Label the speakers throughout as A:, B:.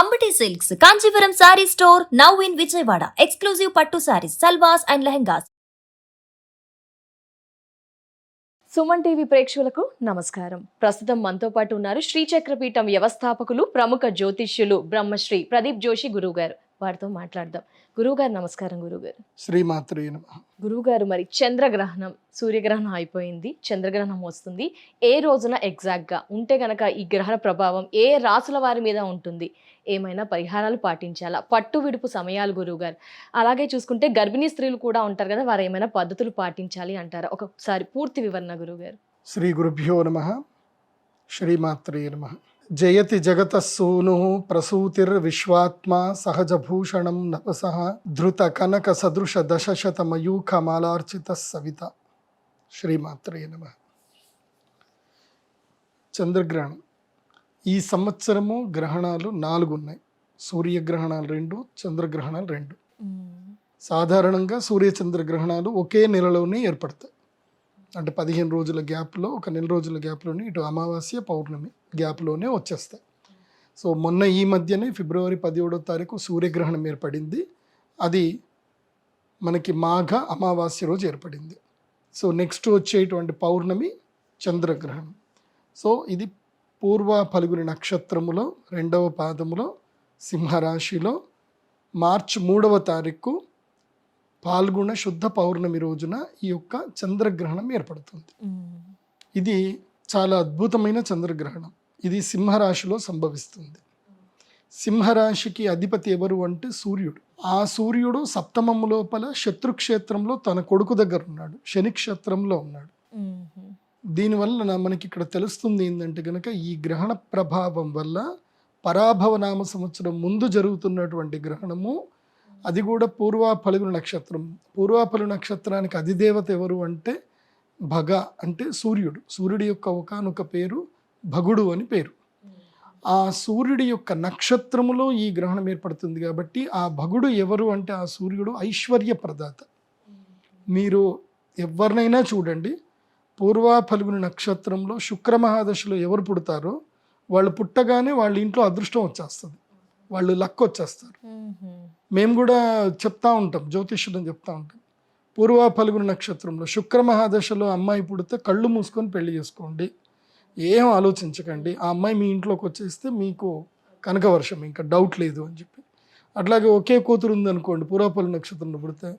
A: Ambati Silks, Kanchipuram Saree Store, now in Vijayawada. Exclusive Pattu Sarees, Salwars and Lehengas.
B: Suman TV ప్రేక్షకులకు నమస్కారం. ప్రస్తుతం మనతో పాటు ఉన్నారు శ్రీచక్రపీఠం వ్యవస్థాపకులు, ప్రముఖ జ్యోతిష్యులు బ్రహ్మశ్రీ ప్రదీప్ జోషి గురువు గారు. వారితో మాట్లాడదాం. గురువుగారు నమస్కారం. గురువుగారు
C: శ్రీమాత్రే నమః.
B: గురువుగారు, మరి చంద్రగ్రహణం, సూర్యగ్రహణం అయిపోయింది, చంద్రగ్రహణం వస్తుంది. ఏ రోజున ఎగ్జాక్ట్ గా ఉంటే గనక ఈ గ్రహణ ప్రభావం ఏ రాసుల వారి మీద ఉంటుంది? ఏమైనా పరిహారాలు పాటించాలా? పట్టు విడుపు సమయాలు గురువుగారు, అలాగే చూసుకుంటే గర్భిణీ స్త్రీలు కూడా ఉంటారు కదా, వారు ఏమైనా పద్ధతులు పాటించాలి అంటారా? ఒకసారి పూర్తి వివరణ గురువుగారు.
C: శ్రీ గురుభ్యో నమః. శ్రీమాత్రే నమః. జయతి జగత సూను ప్రసూతిర్ విశ్వాత్మా సహజభూషణం నపసః ధృత కనక సదృశ దశశత మయూఖ మాలార్చిత సవిత. శ్రీమాత్రే నమః. చంద్రగ్రహణం ఈ సంవత్సరము గ్రహణాలు 4 ఉన్నాయి. సూర్యగ్రహణాలు 2, చంద్రగ్రహణాలు 2. సాధారణంగా సూర్యచంద్రగ్రహణాలు ఒకే నెలలోనే ఏర్పడతాయి. అంటే 15 రోజుల గ్యాప్లో, ఒక నెల రోజుల గ్యాప్లోనే ఇటు అమావాస్య పౌర్ణమి గ్యాప్లోనే వచ్చేస్తాయి. సో మొన్న ఈ మధ్యనే ఫిబ్రవరి 17వ తారీఖు సూర్యగ్రహణం ఏర్పడింది. అది మనకి మాఘ అమావాస్య రోజు ఏర్పడింది. సో నెక్స్ట్ వచ్చేటువంటి పౌర్ణమి చంద్రగ్రహణం. సో ఇది పూర్వ ఫల్గుని నక్షత్రములో 2వ పాదములో సింహరాశిలో మార్చి 3వ తారీఖు పాల్గొన శుద్ధ పౌర్ణమి రోజున ఈ యొక్క చంద్రగ్రహణం ఏర్పడుతుంది. ఇది చాలా అద్భుతమైన చంద్రగ్రహణం. ఇది సింహరాశిలో సంభవిస్తుంది. సింహరాశికి అధిపతి ఎవరు అంటే సూర్యుడు. ఆ సూర్యుడు సప్తమము లోపల శత్రుక్షేత్రంలో తన కొడుకు దగ్గర ఉన్నాడు, శని క్షేత్రంలో ఉన్నాడు. దీనివల్ల మనకి ఇక్కడ తెలుస్తుంది ఏంటంటే కనుక ఈ గ్రహణ ప్రభావం వల్ల పరాభవ నామ సంవత్సరం ముందు జరుగుతున్నటువంటి గ్రహణము, అది కూడా పూర్వ ఫల్గుణ నక్షత్రం. పూర్వ ఫల్గుణ నక్షత్రానికి అధిదేవత ఎవరు అంటే భగ, అంటే సూర్యుడు. సూర్యుడి యొక్క ఒకానొక పేరు భగుడు అని పేరు. ఆ సూర్యుడి యొక్క నక్షత్రములో ఈ గ్రహణం ఏర్పడుతుంది కాబట్టి ఆ భగుడు ఎవరు అంటే ఆ సూర్యుడు ఐశ్వర్య ప్రదాత. మీరు ఎవరినైనా చూడండి, పూర్వ ఫల్గుని నక్షత్రంలో శుక్ర మహాదశలో ఎవరు పుడతారో వాళ్ళు పుట్టగానే వాళ్ళ ఇంట్లో అదృష్టం వచ్చేస్తుంది, వాళ్ళు లక్ వచ్చేస్తారు. మేము కూడా చెప్తా ఉంటాం, జ్యోతిష్యులను చెప్తా ఉంటాం, పూర్వ ఫల్గుని నక్షత్రంలో శుక్ర మహాదశలో అమ్మాయి పుడితే కళ్ళు మూసుకొని పెళ్లి చేసుకోండి, ఏం ఆలోచించకండి, ఆ అమ్మాయి మీ ఇంట్లోకి వచ్చేస్తే మీకు కనకవర్షం, ఇంకా డౌట్ లేదు అని చెప్పి. అట్లాగే ఒకే కూతురు ఉందనుకోండి, పూర్వ ఫల్గుని నక్షత్రంలో పుడితే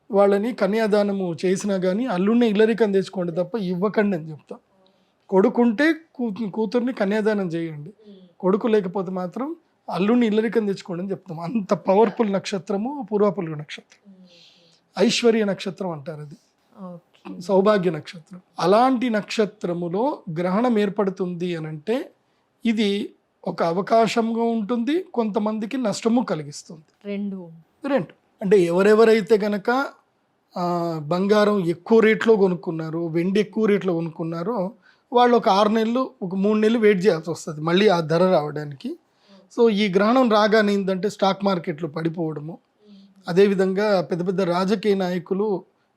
C: వాళ్ళని కన్యాదానము చేసినా కానీ అల్లుడిని ఇల్లరికం తెచ్చుకోండి తప్ప ఇవ్వకండి అని చెప్తాం. కొడుకుంటే కూతుర్ని కన్యాదానం చేయండి, కొడుకు లేకపోతే మాత్రం అల్లుడిని ఇల్లరికం తెచ్చుకోండి అని చెప్తాం. అంత పవర్ఫుల్ నక్షత్రము పూర్వ ఫల్గుని నక్షత్రం. ఐశ్వర్య నక్షత్రం అంటారు, అది సౌభాగ్య నక్షత్రం. అలాంటి నక్షత్రములో గ్రహణం ఏర్పడుతుంది అని అంటే ఇది ఒక అవకాశంగా ఉంటుంది, కొంతమందికి నష్టము కలిగిస్తుంది. రెండు అంటే ఎవరెవరైతే కనుక బంగారం ఎక్కువ రేట్లో కొనుక్కున్నారో, వెండి ఎక్కువ రేట్లో కొనుక్కున్నారో వాళ్ళు ఒక 6 నెలలు, ఒక 3 నెలలు వెయిట్ చేయాల్సి వస్తుంది మళ్ళీ ఆ ధర రావడానికి. సో ఈ గ్రహణం రాగానే ఏంటంటే స్టాక్ మార్కెట్లు పడిపోవడము, అదేవిధంగా పెద్ద పెద్ద రాజకీయ నాయకులు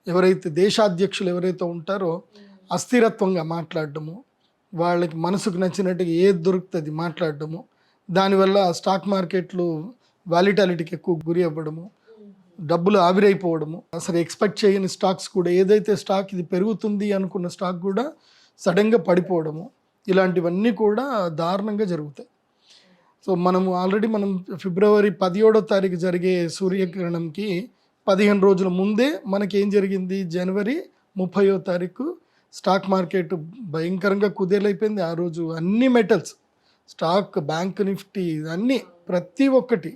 C: ఎవరైతే దేశాధ్యక్షులు ఎవరైతే ఉంటారో అస్థిరత్వంగా మాట్లాడడము, వాళ్ళకి మనసుకు నచ్చినట్టుగా ఏది దొరుకుతుంది మాట్లాడడము, దానివల్ల స్టాక్ మార్కెట్లు వాలిటాలిటీకి ఎక్కువ గురి అవ్వడము, డబ్బులు ఆవిరైపోవడము, అసలు ఎక్స్పెక్ట్ చేయని స్టాక్స్ కూడా, ఏదైతే స్టాక్ ఇది పెరుగుతుంది అనుకున్న స్టాక్ కూడా సడన్గా పడిపోవడము, ఇలాంటివన్నీ కూడా దారుణంగా జరుగుతాయి. సో ఆల్రెడీ మనం ఫిబ్రవరి 17వ తారీఖు జరిగే సూర్యగ్రహణంకి 15 రోజుల ముందే మనకేం జరిగింది, జనవరి 30వ తారీఖు స్టాక్ మార్కెట్ భయంకరంగా కుదేలైపోయింది. ఆ రోజు అన్ని మెటల్స్, స్టాక్, బ్యాంక్ నిఫ్టీ, అన్నీ ప్రతి ఒక్కటి,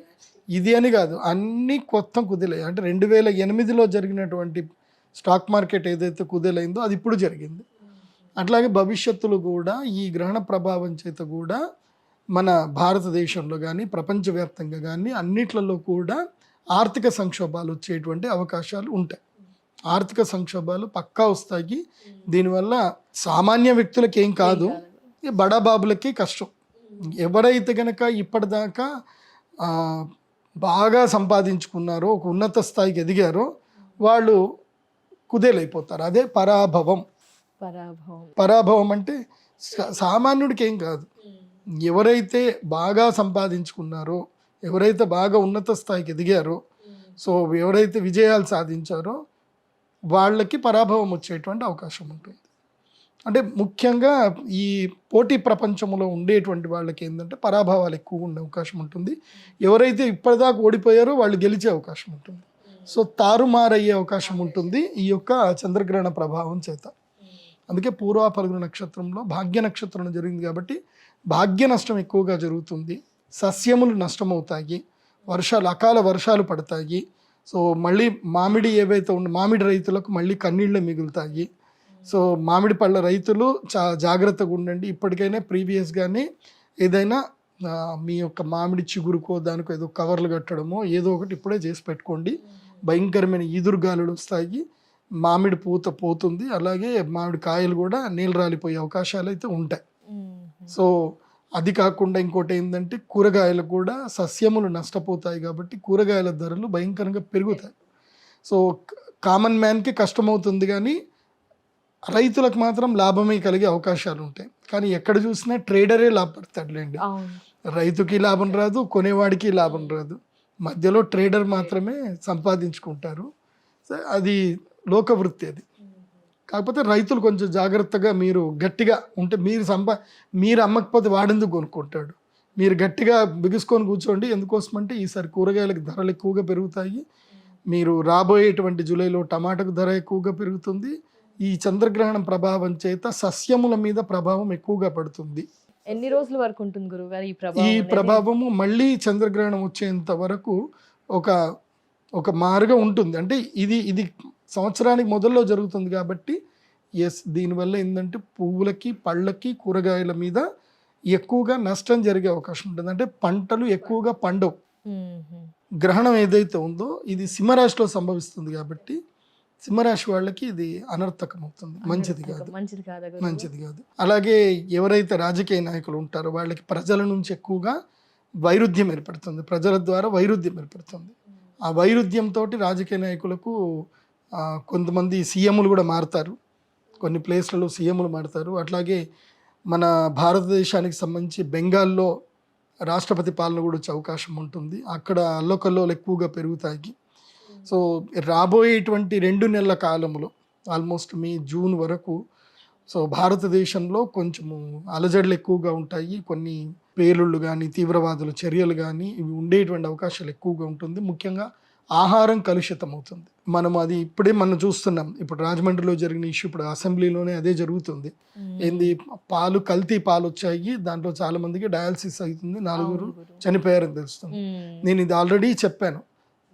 C: ఇది అని కాదు అన్నీ కొత్త కుదేలాయి. అంటే 2008లో జరిగినటువంటి స్టాక్ మార్కెట్ ఏదైతే కుదేలైందో అది ఇప్పుడు జరిగింది. అట్లాగే భవిష్యత్తులో కూడా ఈ గ్రహణ ప్రభావం చేత కూడా మన భారతదేశంలో కానీ ప్రపంచవ్యాప్తంగా కానీ అన్నిట్లలో కూడా ఆర్థిక సంక్షోభాలు వచ్చేటువంటి అవకాశాలు ఉంటాయి. ఆర్థిక సంక్షోభాలు పక్కా వస్తాయి. దీనివల్ల సామాన్య వ్యక్తులకి ఏం కాదు, బడాబాబులకి కష్టం. ఎవరైతే కనుక ఇప్పటిదాకా బాగా సంపాదించుకున్నారో, ఒక ఉన్నత స్థాయికి ఎదిగారో వాళ్ళు కుదేలైపోతారు. అదే పరాభవం. పరాభవం అంటే సామాన్యుడికి ఏం కాదు, ఎవరైతే బాగా సంపాదించుకున్నారో, ఎవరైతే బాగా ఉన్నత స్థాయికి ఎదిగారో, సో ఎవరైతే విజయాలు సాధించారో వాళ్ళకి పరాభవం వచ్చేటువంటి అవకాశం ఉంటుంది. అంటే ముఖ్యంగా ఈ పోటీ ప్రపంచంలో ఉండేటువంటి వాళ్ళకి ఏంటంటే పరాభవాలు ఎక్కువ ఉండే అవకాశం ఉంటుంది. ఎవరైతే ఇప్పటిదాకా ఓడిపోయారో వాళ్ళు గెలిచే అవకాశం ఉంటుంది. సో తారుమారయ్యే అవకాశం ఉంటుంది ఈ యొక్క చంద్రగ్రహణ ప్రభావం చేత. అందుకే పూర్వ ఫల్గుణ నక్షత్రంలో భాగ్య నక్షత్రం జరిగింది కాబట్టి భాగ్య నష్టం ఎక్కువగా జరుగుతుంది. సస్యములు నష్టమవుతాయి, అకాల వర్షాలు పడతాయి. సో మళ్ళీ మామిడి ఏవైతే మామిడి రైతులకు మళ్ళీ కన్నీళ్ళే మిగులుతాయి. సో మామిడి పళ్ళ రైతులు జాగ్రత్తగా ఉండండి. ఇప్పటికైనా ప్రీవియస్గానే ఏదైనా మీ యొక్క మామిడి చిగురుకో దానికో ఏదో కవర్లు కట్టడమో ఏదో ఒకటి ఇప్పుడే చేసి పెట్టుకోండి. భయంకరమైన ఈదురుగాలులు వస్తాయి, మామిడి పూత పోతుంది, అలాగే మామిడి కాయలు కూడా నీళ్ళు రాలిపోయే అవకాశాలు అయితే ఉంటాయి. సో అది కాకుండా ఇంకోటి ఏంటంటే కూరగాయలు కూడా సస్యములు నష్టపోతాయి కాబట్టి కూరగాయల ధరలు భయంకరంగా పెరుగుతాయి. సో కామన్ మ్యాన్కి కష్టమవుతుంది కానీ రైతులకు మాత్రం లాభమే కలిగే అవకాశాలు ఉంటాయి. కానీ ఎక్కడ చూసినా ట్రేడరే లాభపడతాడులేండి. రైతుకి లాభం రాదు, కొనేవాడికి లాభం రాదు, మధ్యలో ట్రేడర్ మాత్రమే సంపాదించుకుంటారు. అది లోకవృత్తి అది. కాకపోతే రైతులు కొంచెం జాగ్రత్తగా మీరు గట్టిగా ఉంటే మీరు అమ్మకపోతే వాడెందుకు కొనుక్కుంటాడు. మీరు గట్టిగా బిగుసుకొని కూర్చోండి. ఎందుకోసమంటే ఈసారి కూరగాయలకు ధరలు ఎక్కువగా పెరుగుతాయి. మీరు రాబోయేటువంటి జూలైలో టమాటాకు ధర ఎక్కువగా పెరుగుతుంది. ఈ చంద్రగ్రహణం ప్రభావం చేత సస్యముల మీద ప్రభావం ఎక్కువగా పడుతుంది.
B: ఎన్ని రోజుల వరకు ఉంటుంది గురుగారు
C: ఈ ప్రభావము? మళ్ళీ చంద్రగ్రహణం వచ్చేంత వరకు ఒక మారుగా ఉంటుంది. అంటే ఇది సంవత్సరానికి మొదల్లో జరుగుతుంది కాబట్టి దీనివల్ల ఏంటంటే పువ్వులకి, పళ్ళకి, కూరగాయల మీద ఎక్కువగా నష్టం జరిగే అవకాశం ఉంటుంది. అంటే పంటలు ఎక్కువగా పండవు. గ్రహణం ఏదైతే ఉందో ఇది సింహరాశిలో సంభవిస్తుంది కాబట్టి సింహరాశి వాళ్ళకి ఇది అనర్థకం అవుతుంది, మంచిది కాదు. అలాగే ఎవరైతే రాజకీయ నాయకులు ఉంటారో వాళ్ళకి ప్రజల నుంచి ఎక్కువగా వైరుధ్యం ఏర్పడుతుంది, ప్రజల ద్వారా వైరుధ్యం ఏర్పడుతుంది. ఆ వైరుధ్యంతో రాజకీయ నాయకులకు కొంతమంది సీఎంలు కూడా మారుతారు, కొన్ని ప్లేస్లలో సీఎంలు మారుతారు. అట్లాగే మన భారతదేశానికి సంబంధించి బెంగాల్లో రాష్ట్రపతి పాలన కూడా వచ్చే అవకాశం ఉంటుంది. అక్కడ అల్లకల్లోలు ఎక్కువగా పెరుగుతాయి. సో రాబోయేటువంటి 2 నెలల కాలంలో ఆల్మోస్ట్ జూన్ వరకు సో భారతదేశంలో కొంచెము అలజడులు ఎక్కువగా ఉంటాయి. కొన్ని పేలుళ్ళు కానీ, తీవ్రవాదుల చర్యలు కానీ ఇవి ఉండేటువంటి అవకాశాలు ఎక్కువగా ఉంటుంది. ముఖ్యంగా ఆహారం కలుషితం అవుతుంది. అది ఇప్పుడే మనం చూస్తున్నాం. ఇప్పుడు రాజమండ్రిలో జరిగిన ఇష్యూ, ఇప్పుడు అసెంబ్లీలోనే అదే జరుగుతుంది. కల్తీ పాలు వచ్చాయి, దాంట్లో చాలా మందికి డయాలసిస్ అవుతుంది, 4 చనిపోయారని తెలుస్తుంది. నేను ఇది ఆల్రెడీ చెప్పాను,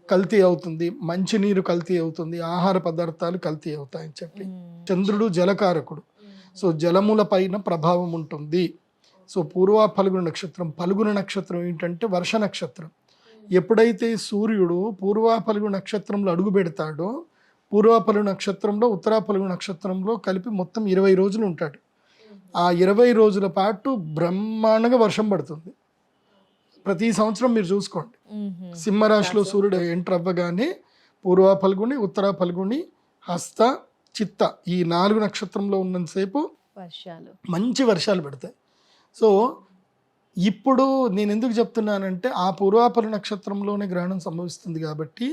C: కల్తీ అవుతుంది, మంచినీరు కల్తీ అవుతుంది, ఆహార పదార్థాలు కల్తీ అవుతాయని చెప్పి. చంద్రుడు జలకారకుడు, సో జలముల పైన ప్రభావం ఉంటుంది. సో పూర్వ ఫల్గుణ నక్షత్రం ఏంటంటే వర్ష నక్షత్రం. ఎప్పుడైతే సూర్యుడు పూర్వ ఫల్గుణ నక్షత్రంలో అడుగు పెడతాడో పూర్వ ఫల్గుణ నక్షత్రంలో ఉత్తర ఫల్గుణ నక్షత్రంలో కలిపి మొత్తం 20 రోజులు ఉంటాడు. ఆ 20 రోజుల పాటు బ్రహ్మాండంగా వర్షం పడుతుంది. ప్రతి సంవత్సరం మీరు చూసుకోండి, సింహరాశిలో సూర్యుడు ఎంటర్ అవ్వగానే పూర్వ ఫల్గుని, ఉత్తర ఫల్గుని, హస్త, చిత్త ఈ 4 నక్షత్రంలో ఉన్నంతసేపు మంచి వర్షాలు పడతాయి. సో ఇప్పుడు నేను ఎందుకు చెప్తున్నానంటే ఆ పూర్వాపర నక్షత్రంలోనే గ్రహణం సంభవిస్తుంది కాబట్టి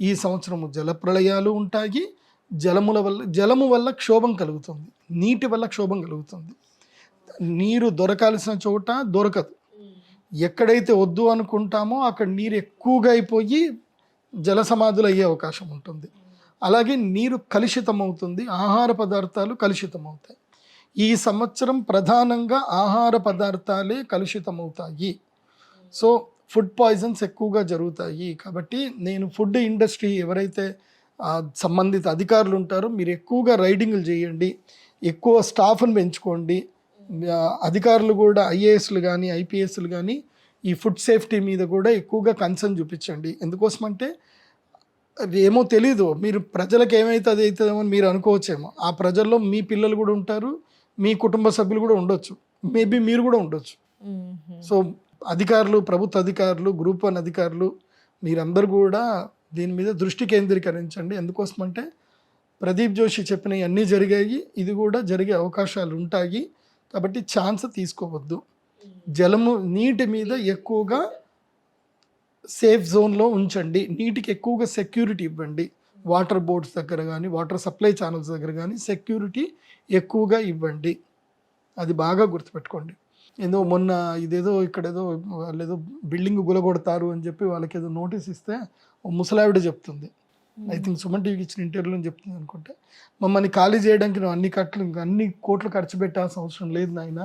C: ఈ సంవత్సరము జలప్రళయాలు ఉంటాయి. జలము వల్ల క్షోభం కలుగుతుంది, నీటి వల్ల క్షోభం కలుగుతుంది. నీరు దొరకాల్సిన చోట దొరకదు. ఎక్కడైతే వద్దు అనుకుంటామో అక్కడ నీరు ఎక్కువగా అయిపోయి జల సమాధులు అయ్యే అవకాశం ఉంటుంది. అలాగే నీరు కలుషితం అవుతుంది, ఆహార పదార్థాలు కలుషితం అవుతాయి. ఈ సంవత్సరం ప్రధానంగా ఆహార పదార్థాలే కలుషితం అవుతాయి. సో ఫుడ్ పాయిజన్స్ ఎక్కువగా జరుగుతాయి. కాబట్టి నేను ఫుడ్ ఇండస్ట్రీ ఎవరైతే సంబంధిత అధికారులు ఉంటారో మీరు ఎక్కువగా రైడింగ్లు చేయండి, ఎక్కువ స్టాఫ్ను పెంచుకోండి. అధికారులు కూడా ఐఏఎస్లు కానీ ఐపీఎస్లు కానీ ఈ ఫుడ్ సేఫ్టీ మీద కూడా ఎక్కువగా కన్సర్న్ చూపించండి. ఎందుకోసమంటే ఏమో తెలీదు, మీరు ప్రజలకు ఏమైతే అది అవుతుందేమో మీరు అనుకోవచ్చేమో. ఆ ప్రజల్లో మీ పిల్లలు కూడా ఉంటారు, మీ కుటుంబ సభ్యులు కూడా ఉండొచ్చు, మేబీ మీరు కూడా ఉండొచ్చు. సో అధికారులు, ప్రభుత్వ అధికారులు, గ్రూప్ 1 అధికారులు మీరందరూ కూడా దీని మీద దృష్టి కేంద్రీకరించండి. ఎందుకోసమంటే ప్రదీప్ జోషి చెప్పినవి అన్నీ జరిగాయి, ఇది కూడా జరిగే అవకాశాలు ఉంటాయి. కాబట్టి ఛాన్స్ తీసుకోవద్దు. నీటి మీద ఎక్కువగా సేఫ్ జోన్లో ఉంచండి, నీటికి ఎక్కువగా సెక్యూరిటీ ఇవ్వండి, వాటర్ బోర్డ్స్ దగ్గర కానీ వాటర్ సప్లై ఛానల్స్ దగ్గర కానీ సెక్యూరిటీ ఎక్కువగా ఇవ్వండి. అది బాగా గుర్తుపెట్టుకోండి. ఏదో మొన్న ఇదేదో ఇక్కడేదో వాళ్ళు ఏదో బిల్డింగ్ గులగొడతారు అని చెప్పి వాళ్ళకి ఏదో నోటీస్ ఇస్తే ఓ ముసలావిడ చెప్తుంది, ఐ థింక్ సుమన్ టీవీకి ఇచ్చిన ఇంటర్వ్యూలో చెప్తుంది అనుకుంటే, మమ్మల్ని ఖాళీ చేయడానికి నువ్వు అన్ని కోట్లు ఖర్చు పెట్టాల్సిన అవసరం లేదు నాయన,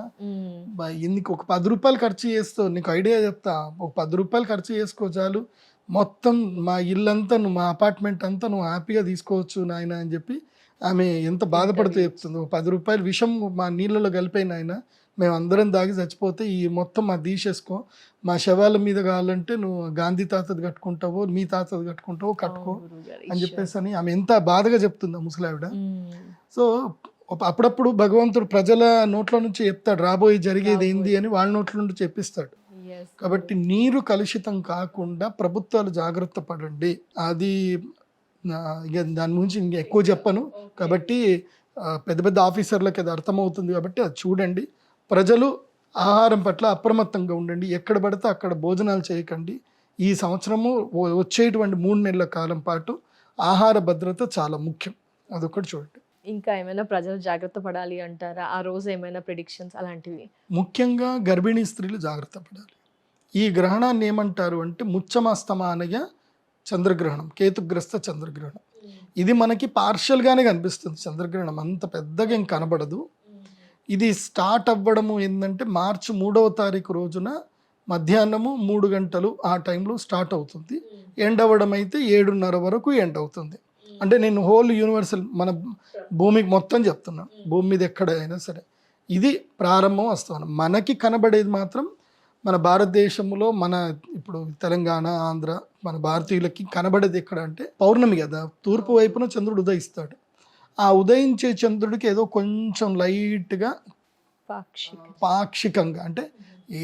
C: నీకు ఒక 10 రూపాయలు ఖర్చు చేస్తావు, నీకు ఐడియా చెప్తా, ఒక 10 రూపాయలు ఖర్చు చేసుకో చాలు, మొత్తం మా ఇల్లంతా నువ్వు మా అపార్ట్మెంట్ అంతా నువ్వు హ్యాపీగా తీసుకోవచ్చు నాయన అని చెప్పి ఆమె ఎంత బాధపడుతూ చెప్తుంది. ఒక 10 రూపాయలు విషం మా నీళ్ళలో కలిపాయి నాయన, మేము అందరం దాగి చచ్చిపోతే ఈ మొత్తం మా తీసేసుకో, మా శవాల మీద కావాలంటే నువ్వు గాంధీ తాతది కట్టుకుంటావో మీ తాతది కట్టుకుంటావో కట్టుకో అని చెప్పేసి అని ఆమె ఎంత బాధగా చెప్తుంది ఆ ముసలావిడ. సో అప్పుడప్పుడు భగవంతుడు ప్రజల నోట్ల నుంచి చెప్తాడు రాబోయే జరిగేది ఏంది అని, వాళ్ళ నోట్ల నుండి చెప్పిస్తాడు. కాబట్టి నీరు కలుషితం కాకుండా ప్రభుత్వాలు జాగ్రత్త పడండి. అది ఇక దాని గురించి ఇంక ఎక్కువ చెప్పను కాబట్టి పెద్ద పెద్ద ఆఫీసర్లకు అది అర్థమవుతుంది కాబట్టి అది చూడండి. ప్రజలు ఆహారం పట్ల అప్రమత్తంగా ఉండండి, ఎక్కడ పడితే అక్కడ భోజనాలు చేయకండి. ఈ సంవత్సరము వచ్చేటువంటి 3 నెలల కాలం పాటు ఆహార భద్రత చాలా ముఖ్యం, అదొకటి చూడండి.
B: ఇంకా ఏమైనా ప్రజలు జాగ్రత్త పడాలి అంటారా? ఆ రోజు ఏమైనా ప్రిడిక్షన్స్ అలాంటివి?
C: ముఖ్యంగా గర్భిణీ స్త్రీలు జాగ్రత్త పడాలి. ఈ గ్రహణాన్ని ఏమంటారు అంటే ముచ్చమస్తమానయ చంద్రగ్రహణం, కేతుగ్రస్త చంద్రగ్రహణం. ఇది మనకి పార్షియల్గానే కనిపిస్తుంది, చంద్రగ్రహణం అంత పెద్దగా ఏం కనబడదు. ఇది స్టార్ట్ అవ్వడము ఏంటంటే మార్చి 3వ తారీఖు రోజున మధ్యాహ్నము 3 గంటలు ఆ టైంలో స్టార్ట్ అవుతుంది. ఎండ్ అవ్వడం అయితే 7:30 వరకు ఎండ్ అవుతుంది. అంటే నేను హోల్ యూనివర్సల్ మన భూమికి మొత్తం చెప్తున్నాను, భూమి మీద ఎక్కడైనా సరే ఇది ప్రారంభం వస్తాను. మనకి కనబడేది మాత్రం మన భారతదేశంలో మన ఇప్పుడు తెలంగాణ ఆంధ్ర మన భారతీయులకి కనబడేది ఎక్కడ అంటే పౌర్ణమి కదా, తూర్పు వైపున చంద్రుడు ఉదయిస్తాడు. ఆ ఉదయించే చంద్రుడికి ఏదో కొంచెం లైట్గా పాక్షికంగా అంటే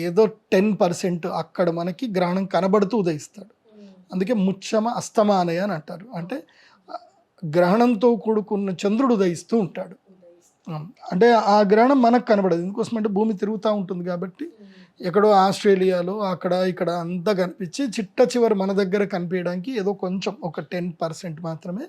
C: ఏదో 10% అక్కడ మనకి గ్రహణం కనబడుతూ ఉదయిస్తాడు. అందుకే ముచ్చమ అస్తమానయ అని అంటారు, అంటే గ్రహణంతో కూడుకున్న చంద్రుడు ఉదయిస్తూ ఉంటాడు. అంటే ఆ గ్రహణం మనకు కనబడదు, ఎందుకోసం అంటే భూమి తిరుగుతూ ఉంటుంది కాబట్టి ఎక్కడో ఆస్ట్రేలియాలో అక్కడ ఇక్కడ అంతా కనిపించి చిట్ట చివరి మన దగ్గర కనిపించడానికి ఏదో కొంచెం ఒక 10% మాత్రమే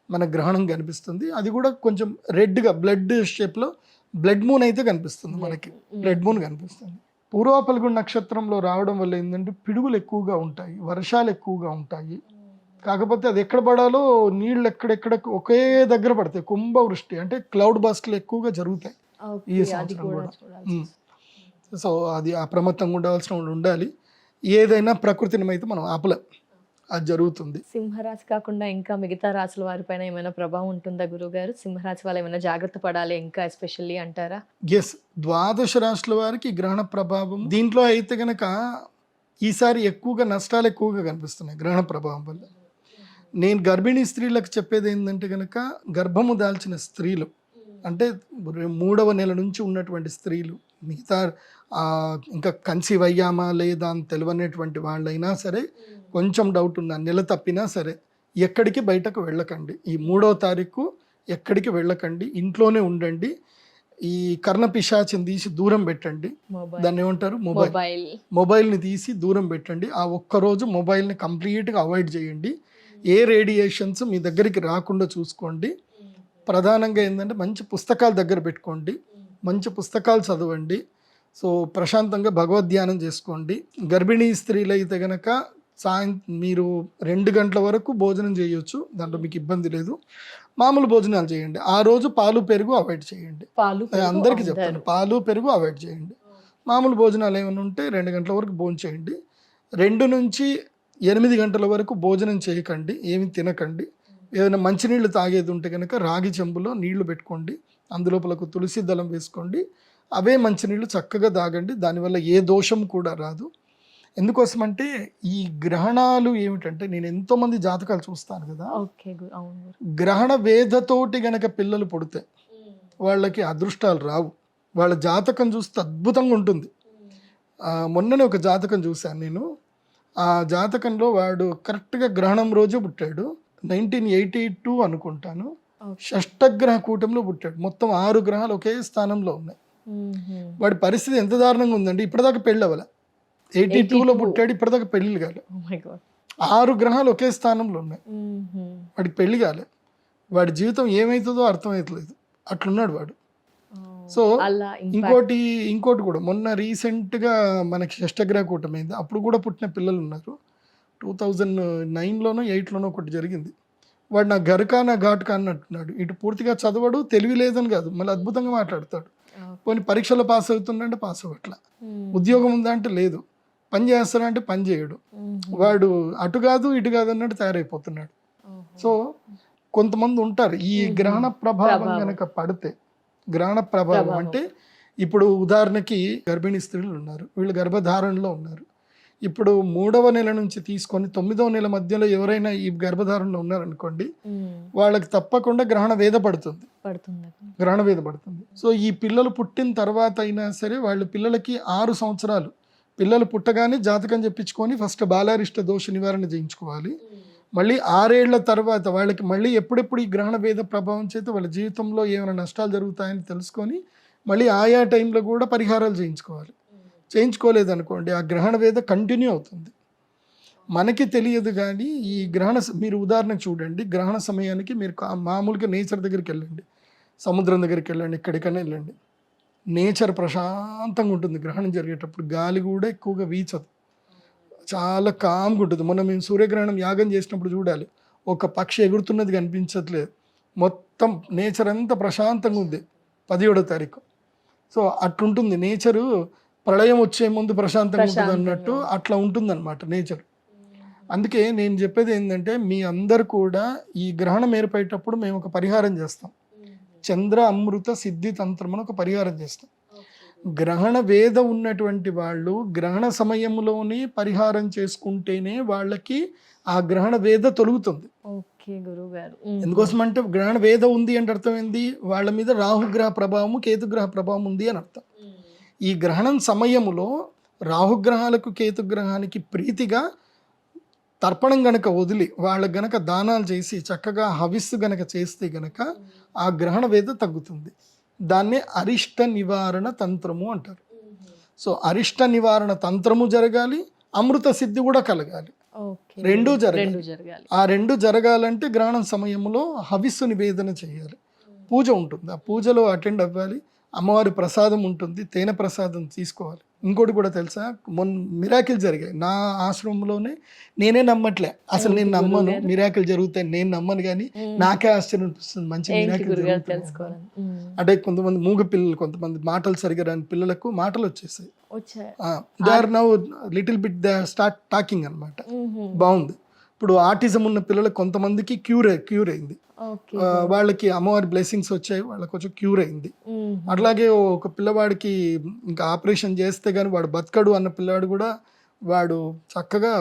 C: మన గ్రహణం కనిపిస్తుంది. అది కూడా కొంచెం రెడ్గా బ్లడ్ షేప్లో బ్లడ్ మూన్ అయితే కనిపిస్తుంది, మనకి బ్లడ్ మూన్ కనిపిస్తుంది. పూర్వ ఫల్గుణ నక్షత్రంలో రావడం వల్ల ఏంటంటే పిడుగులు ఎక్కువగా ఉంటాయి, వర్షాలు ఎక్కువగా ఉంటాయి. కాకపోతే అది ఎక్కడ పడాలో నీళ్ళు ఎక్కడెక్కడ ఒకే దగ్గర పడతాయి, కుంభవృష్టి అంటే క్లౌడ్ బస్ట్లు ఎక్కువగా జరుగుతాయి ఈ సంవత్సరం కూడా. సో అది అప్రమత్తంగా ఉండాల్సిన ఉండాలి. ఏదైనా ప్రకృతిని అయితే మనం ఆపలేం, అది జరుగుతుంది.
B: సింహరాశి కాకుండా ఇంకా మిగతా రాశుల వారిపైన ఏమైనా ప్రభావం ఉంటుందా గురువుగారు? సింహరాశి వాళ్ళు ఏమైనా జాగ్రత్త పడాలి ఇంకా ఎస్పెషల్లీ అంటారా?
C: ఎస్, 12 రాశుల వారికి గ్రహణ ప్రభావం దీంట్లో అయితే కనుక ఈసారి ఎక్కువగా నష్టాలు ఎక్కువగా కనిపిస్తున్నాయి గ్రహణ ప్రభావం వల్ల. నేను గర్భిణీ స్త్రీలకు చెప్పేది ఏంటంటే కనుక గర్భము దాల్చిన స్త్రీలు అంటే 3వ నెల నుంచి ఉన్నటువంటి స్త్రీలు, మిగతా ఇంకా కన్సీవ్ అయ్యామా లేదా అని తెలియనటువంటి వాళ్ళైనా సరే, కొంచెం డౌట్ ఉన్న నెల తప్పినా సరే ఎక్కడికి బయటకు వెళ్ళకండి. ఈ 3వ తారీఖు ఎక్కడికి వెళ్ళకండి, ఇంట్లోనే ఉండండి. ఈ కర్ణ పిశాచిని తీసి దూరం పెట్టండి, దాన్ని ఏమంటారు మొబైల్ని తీసి దూరం పెట్టండి. ఆ ఒక్కరోజు మొబైల్ని కంప్లీట్గా అవాయిడ్ చేయండి. ఏ రేడియేషన్స్ మీ దగ్గరికి రాకుండా చూసుకోండి. ప్రధానంగా ఏంటంటే మంచి పుస్తకాలు దగ్గర పెట్టుకోండి, మంచి పుస్తకాలు చదవండి. సో ప్రశాంతంగా భగవద్ధ్యానం చేసుకోండి. గర్భిణీ స్త్రీలు అయితే కనుక మీరు 2 గంటల వరకు భోజనం చేయొచ్చు, దాంట్లో మీకు ఇబ్బంది లేదు. మామూలు భోజనాలు చేయండి. ఆ రోజు పాలు పెరుగు అవాయిడ్ చేయండి. అందరికీ చెప్తాను, పాలు పెరుగు అవాయిడ్ చేయండి. మామూలు భోజనాలు ఏమైనా ఉంటే 2 గంటల వరకు భోజనం చేయండి. 2 నుంచి 8 గంటల వరకు భోజనం చేయకండి, ఏమి తినకండి. ఏదైనా మంచినీళ్ళు తాగేది ఉంటే కనుక రాగి చెంబులో నీళ్లు పెట్టుకోండి, అందులోపలకు తులసి దళం వేసుకోండి, అవే మంచినీళ్ళు చక్కగా తాగండి. దానివల్ల ఏ దోషం కూడా రాదు. ఎందుకోసం అంటే ఈ గ్రహణాలు ఏమిటంటే నేను ఎంతోమంది జాతకాలు చూస్తాను కదా, గ్రహణ వేధతోటి గనక పిల్లలు పుడితే వాళ్ళకి అదృష్టాలు రావు. వాళ్ళ జాతకం చూస్తే అద్భుతంగా ఉంటుంది. మొన్ననే ఒక జాతకం చూశాను నేను. ఆ జాతకంలో వాడు కరెక్ట్గా గ్రహణం రోజే పుట్టాడు, 1982 అనుకుంటాను. షష్టగ్రహ కూటంలో పుట్టాడు. మొత్తం 6 గ్రహాలు ఒకే స్థానంలో ఉన్నాయి. వాడి పరిస్థితి ఎంత దారుణంగా ఉందండి, ఇప్పటిదాకా పెళ్ళి అవ్వలే. 82లో పుట్టాడు, ఇప్పటిదాకా పెళ్లి కాలే.
B: Oh my God.
C: 6 గ్రహాలు ఒకే స్థానంలో ఉన్నాయి, వాడికి పెళ్లి కాలే. వాడి జీవితం ఏమవుతుందో అర్థమవుతలేదు, అట్లున్నాడు వాడు. సో
B: అలా
C: ఇంకోటి కూడా మొన్న రీసెంట్గా మనకి షష్టగ్రహ కూటమైంది, అప్పుడు కూడా పుట్టిన పిల్లలు ఉన్నారు. 2009లోనో 8లోనో ఒకటి జరిగింది. వాడు నా గరకా నా ఘాటుకా అన్నట్టున్నాడు. ఇటు పూర్తిగా చదవడు, తెలివి లేదని కాదు, మళ్ళీ అద్భుతంగా మాట్లాడతాడు. కొన్ని పరీక్షలో పాస్ అవుతుందంటే పాస్ అవ్వట్లా, ఉద్యోగం ఉందా అంటే లేదు, పని చేస్తాడా అంటే పని చేయడు. వాడు అటు కాదు ఇటు కాదు అన్నట్టు తయారైపోతున్నాడు. సో కొంతమంది ఉంటారు ఈ గ్రహణ ప్రభావం కనుక పడితే, గ్రహణ ప్రభావం అంటే ఇప్పుడు ఉదాహరణకి గర్భిణీ స్త్రీలు ఉన్నారు, వీళ్ళు గర్భధారణలో ఉన్నారు. ఇప్పుడు 3వ నెల నుంచి తీసుకొని 9వ నెల మధ్యలో ఎవరైనా ఈ గర్భధారణలో ఉన్నారనుకోండి, వాళ్ళకి తప్పకుండా గ్రహణ వేద పడుతుంది. గ్రహణ వేద పడుతుంది. సో ఈ పిల్లలు పుట్టిన తర్వాత అయినా సరే వాళ్ళ పిల్లలకి 6 సంవత్సరాలు, పిల్లలు పుట్టగానే జాతకం చెప్పించుకొని ఫస్ట్ బాలారిష్ట దోష నివారణ చేయించుకోవాలి. మళ్ళీ 6 ఏళ్ల తర్వాత వాళ్ళకి మళ్ళీ ఎప్పుడెప్పుడు ఈ గ్రహణ వేద ప్రభావం చేత వాళ్ళ జీవితంలో ఏమైనా నష్టాలు జరుగుతాయని తెలుసుకొని మళ్ళీ ఆయా టైంలో కూడా పరిహారాలు చేయించుకోవాలి. చేయించుకోలేదనుకోండి ఆ గ్రహణ వేద కంటిన్యూ అవుతుంది, మనకి తెలియదు. కానీ ఈ మీరు ఉదాహరణకు చూడండి, గ్రహణ సమయానికి మీరు మామూలుగా నేచర్ దగ్గరికి వెళ్ళండి, సముద్రం దగ్గరికి వెళ్ళండి, ఎక్కడికైనా వెళ్ళండి, నేచర్ ప్రశాంతంగా ఉంటుంది. గ్రహణం జరిగేటప్పుడు గాలి కూడా ఎక్కువగా వీచదు, చాలా కామ్గా ఉంటుంది. మొన్న మేము సూర్యగ్రహణం యాగం చేసినప్పుడు చూడాలి, ఒక పక్షి ఎగురుతున్నది కనిపించట్లేదు, మొత్తం నేచర్ అంతా ప్రశాంతంగా ఉంది 17వ తారీఖు. సో అట్లుంటుంది నేచరు, ప్రళయం వచ్చే ముందు ప్రశాంతంగా ఉంటుంది అన్నట్టు అట్లా ఉంటుందన్నమాట నేచర్. అందుకే నేను చెప్పేది ఏంటంటే మీ అందరు కూడా ఈ గ్రహణం ఏర్పడేటప్పుడు మేము ఒక పరిహారం చేస్తాం, చంద్ర అమృత సిద్ధి తంత్రం అని ఒక పరిహారం చేస్తాం. గ్రహణ వేద ఉన్నటువంటి వాళ్ళు గ్రహణ సమయంలోనే పరిహారం చేసుకుంటేనే వాళ్ళకి ఆ గ్రహణ వేద తొలుగుతుంది. ఎందుకోసం అంటే గ్రహణ వేద ఉంది అంటే అర్థం ఏంది, వాళ్ళ మీద రాహుగ్రహ ప్రభావము కేతుగ్రహ ప్రభావం ఉంది అని అర్థం. ఈ గ్రహణం సమయములో రాహుగ్రహాలకు కేతుగ్రహానికి ప్రీతిగా తర్పణం గనక వదిలి వాళ్ళకి గనక దానాలు చేసి చక్కగా హవిస్సు గనక చేస్తే గనక ఆ గ్రహణ వేద తగ్గుతుంది. దాన్నే అరిష్ట నివారణ తంత్రము అంటారు. సో అరిష్ట నివారణ తంత్రము జరగాలి, అమృత సిద్ధి కూడా కలగాలి, రెండూ జరగాలి. ఆ రెండు జరగాలంటే గ్రహణం సమయంలో హవిస్సు నివేదన చేయాలి, పూజ ఉంటుంది, ఆ పూజలో అటెండ్ అవ్వాలి, అమ్మవారి ప్రసాదం ఉంటుంది, తేనె ప్రసాదం తీసుకోవాలి. ఇంకోటి కూడా తెలుసా, మొన్న మిరాకిల్ జరిగాయి నా ఆశ్రమంలోనే, నేనే నమ్మట్లే అసలు, నేను నమ్మను మిరాకిల్ జరుగుతాయి, నేను నమ్మను, కానీ నాకే ఆశ్చర్యం అనిపిస్తుంది మంచి మిరాకిల్ జరుగుతాయి. అంటే కొంతమంది మూగ పిల్లలు, కొంతమంది మాటలు సరిగా రాని పిల్లలకు మాటలు వచ్చేసాయి, they are now little bit they start talking అనమాట, బాగుంది. ఇప్పుడు ఆటిజం ఉన్న పిల్లలకు కొంతమందికి క్యూర్ అయింది, వాళ్ళకి అమ్మవారి బ్లెస్సింగ్స్ వచ్చాయి, వాళ్ళకి కొంచెం క్యూర్ అయింది. అట్లాగే ఒక పిల్లవాడికి ఇంకా ఆపరేషన్ చేస్తే కానీ వాడు బతకడు అన్న పిల్లవాడు కూడా వాడు చక్కగా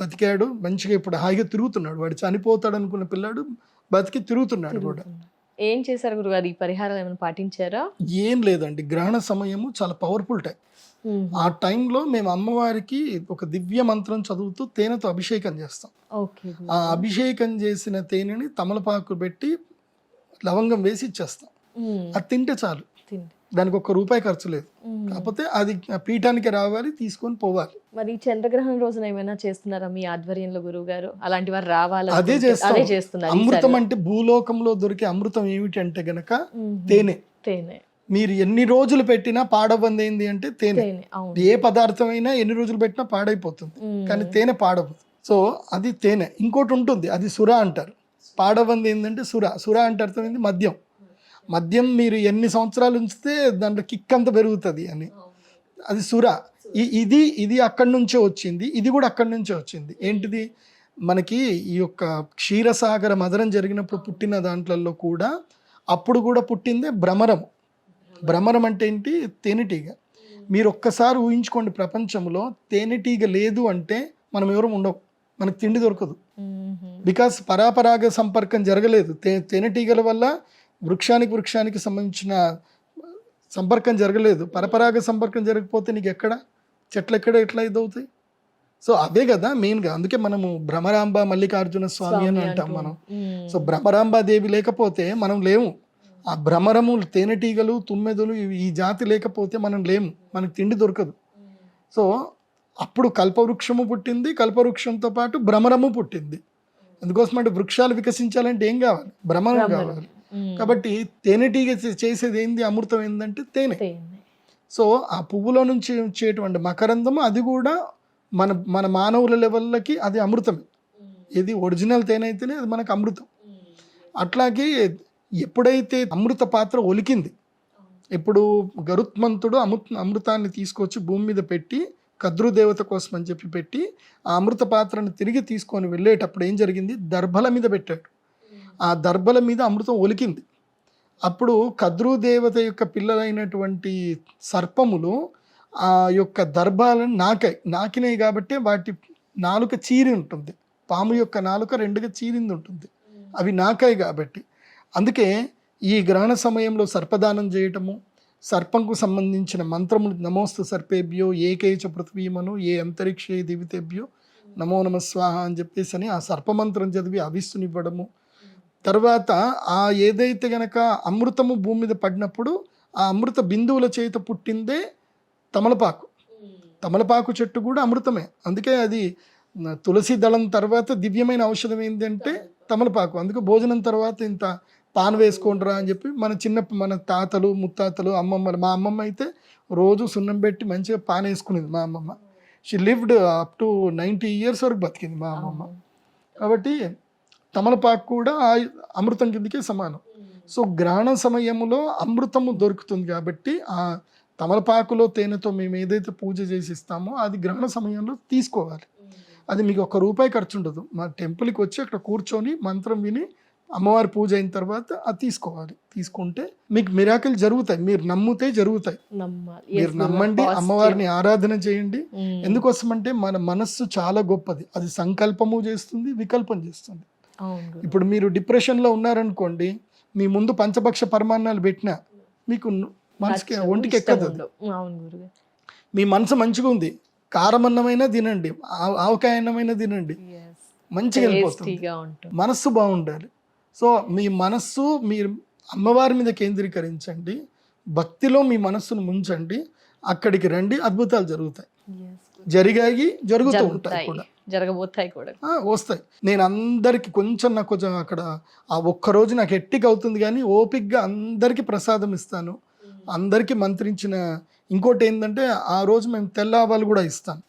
C: బతికాడు, మంచిగా ఇప్పుడు హాయిగా తిరుగుతున్నాడు. వాడు చనిపోతాడు అనుకున్న పిల్లాడు బతికి తిరుగుతున్నాడు కూడా.
B: ఏం చేశారు గురుగారు, ఈ పరిహారాలు ఏమైనా పాటించారా? ఏం
C: లేదండి, గ్రహణ సమయము చాలా పవర్ఫుల్ టైం. ఆ టైంలో మేము అమ్మవారికి ఒక దివ్య మంత్రం చదువుతూ తేనెతో అభిషేకం చేస్తాం. ఆ అభిషేకం చేసిన తేనెని తమలపాకు పెట్టి లవంగం వేసి ఇచ్చేస్తాం, అది తింటే చాలు, దానికి ₹1 ఖర్చు లేదు. కాకపోతే అది పీఠానికి రావాలి, తీసుకొని పోవాలి.
B: మరి చంద్రగ్రహణం రోజున ఏమైనా చేస్తున్నారా మీ ఆధ్వర్యంలో గురువు గారు? అలాంటి వారు రావాలి,
C: అదే చేస్తున్నారు. అమృతం అంటే భూలోకంలో దొరికే అమృతం ఏమిటి అంటే గనక తేనె. మీరు ఎన్ని రోజులు పెట్టినా పాడవంది ఏంది అంటే తేనె. ఏ పదార్థం అయినా ఎన్ని రోజులు పెట్టినా పాడైపోతుంది, కానీ తేనె పాడవదు. సో అది తేనె. ఇంకోటి ఉంటుంది, అది సుర అంటారు. పాడవంది ఏంటంటే సుర అంటే అర్థం ఏంది, మద్యం మీరు ఎన్ని సంవత్సరాలు ఉంచితే దాంట్లో కిక్ అంత పెరుగుతుంది అని, అది సుర. ఇది అక్కడి నుంచే వచ్చింది, ఇది కూడా అక్కడి నుంచే వచ్చింది. ఏంటిది, మనకి ఈ యొక్క క్షీరసాగర మదనం జరిగినప్పుడు పుట్టిన దాంట్లలో కూడా అప్పుడు కూడా పుట్టిందే భ్రమరం. భ్రమరం అంటే ఏంటి, తేనెటీగ. మీరు ఒక్కసారి ఊహించుకోండి, ప్రపంచంలో తేనెటీగ లేదు అంటే మనం ఎవరు ఉండవు, మనకు తిండి దొరకదు. బికాస్ పరాపరాగ సంపర్కం జరగలేదు. తేనెటీగల వల్ల వృక్షానికి సంబంధించిన సంపర్కం జరగలేదు. పరపరాగ సంపర్కం జరగకపోతే నీకు చెట్లు ఎట్లా ఇదవుతాయి? సో అవే కదా మెయిన్గా. అందుకే మనము భ్రమరాంబ మల్లికార్జున స్వామి అని అంటాం మనం. సో భ్రమరాంబాదేవి లేకపోతే మనం లేము. ఆ భ్రమరము, తేనెటీగలు, తుమ్మెదలు, ఈ జాతి లేకపోతే మనం లేము, మనకు తిండి దొరకదు. సో అప్పుడు కల్పవృక్షము పుట్టింది, కల్పవృక్షంతో పాటు భ్రమరము పుట్టింది. అందుకోసం అంటే వృక్షాలు వికసించాలంటే ఏం కావాలి? భ్రమరం కావాలి. కాబట్టి తేనెటీగ చేసేది ఏంది? అమృతం ఏంటంటే తేనె. సో ఆ పువ్వులో నుంచి వచ్చేటువంటి మకరందము అది కూడా మన మన మానవుల లెవెల్కి అది అమృతమే. ఇది ఒరిజినల్ తేనె అయితేనే అది మనకు అమృతం. అట్లాగే ఎప్పుడైతే అమృత పాత్ర ఒలికింది, ఇప్పుడు గరుత్మంతుడు అమృతాన్ని తీసుకొచ్చి భూమి మీద పెట్టి కద్రు దేవత కోసం అని చెప్పి పెట్టి ఆ అమృత పాత్రను తిరిగి తీసుకొని వెళ్ళేటప్పుడు ఏం జరిగింది? దర్భల మీద పెట్టాడు. ఆ దర్భల మీద అమృతం ఒలికింది. అప్పుడు కద్రు దేవత యొక్క పిల్లలైనటువంటి సర్పములు ఆ యొక్క దర్భాలను నాకినాయి కాబట్టి వాటి నాలుక చీరి ఉంటుంది. పాము యొక్క నాలుక రెండుగా చీరింది ఉంటుంది, అవి నాకాయి కాబట్టి. అందుకే ఈ గ్రహణ సమయంలో సర్పదానం చేయటము, సర్పంకు సంబంధించిన మంత్రములు నమోస్తు సర్పేభ్యో ఏకైచ పృథ్వీమను ఏ అంతరిక్షే దివితేభ్యో నమో నమ స్వాహ అని చెప్పేసి అని ఆ సర్పమంత్రం చదివి అవిస్తునివ్వడము. తర్వాత ఆ ఏదైతే గనక అమృతము భూమి మీద పడినప్పుడు ఆ అమృత బిందువుల చేత పుట్టిందే తమలపాకు. తమలపాకు చెట్టు కూడా అమృతమే. అందుకే అది తులసి దళం తర్వాత దివ్యమైన ఔషధం ఏంటంటే తమలపాకు. అందుకే భోజనం తర్వాత ఇంత పాన్ వేసుకోండిరా అని చెప్పి మన తాతలు ముత్తాతలు అమ్మమ్మలు, మా అమ్మమ్మ అయితే రోజు సున్నం పెట్టి మంచిగా పాన్ వేసుకునేది మా అమ్మమ్మ. She lived up to 90 years వరకు బతికింది మా అమ్మమ్మ. కాబట్టి తమలపాకు కూడా అమృతం కిందకే సమానం. సో గ్రహణ సమయంలో అమృతము దొరుకుతుంది కాబట్టి ఆ తమలపాకులో తేనెతో మేము ఏదైతే పూజ చేసి ఇస్తామో అది గ్రహణ సమయంలో తీసుకోవాలి. అది మీకు ₹1 ఖర్చు ఉండదు. మా టెంపుల్కి వచ్చి అక్కడ కూర్చొని మంత్రం విని అమ్మవారి పూజ అయిన తర్వాత అది తీసుకోవాలి. తీసుకుంటే మీకు మిరాకిల్ జరుగుతాయి. మీరు నమ్మితే జరుగుతాయి. మీరు నమ్మండి, అమ్మవారిని ఆరాధన చేయండి. ఎందుకోసం అంటే మన మనస్సు చాలా గొప్పది. అది సంకల్పము చేస్తుంది, వికల్పం చేస్తుంది. ఇప్పుడు మీరు డిప్రెషన్లో ఉన్నారనుకోండి, మీ ముందు పంచభక్ష పరమాన్నాలు పెట్టినా మీకు మనసుకి ఒంటికి ఎక్కదు. మీ మనసు మంచిగా ఉంది, కారం అన్నమైనా తినండి, ఆవకాయ అన్నమైనా తినండి, మంచిగా వెళ్ళిపోతుంది. మనస్సు బాగుండాలి. సో మీ మనస్సు మీరు అమ్మవారి మీద కేంద్రీకరించండి, భక్తిలో మీ మనస్సును ముంచండి, అక్కడికి రండి, అద్భుతాలు జరుగుతాయి. జరుగుతూ ఉంటాయి కూడా,
B: జరగబోతాయి కూడా,
C: వస్తాయి. నేను అందరికి నాకు కొంచెం అక్కడ ఆ ఒక్కరోజు నాకు ఎట్టిక అవుతుంది కానీ ఓపిక్గా అందరికీ ప్రసాదం ఇస్తాను, అందరికీ మంత్రించిన. ఇంకోటి ఏంటంటే ఆ రోజు మేము తెల్ల ఆవాలు కూడా ఇస్తాను.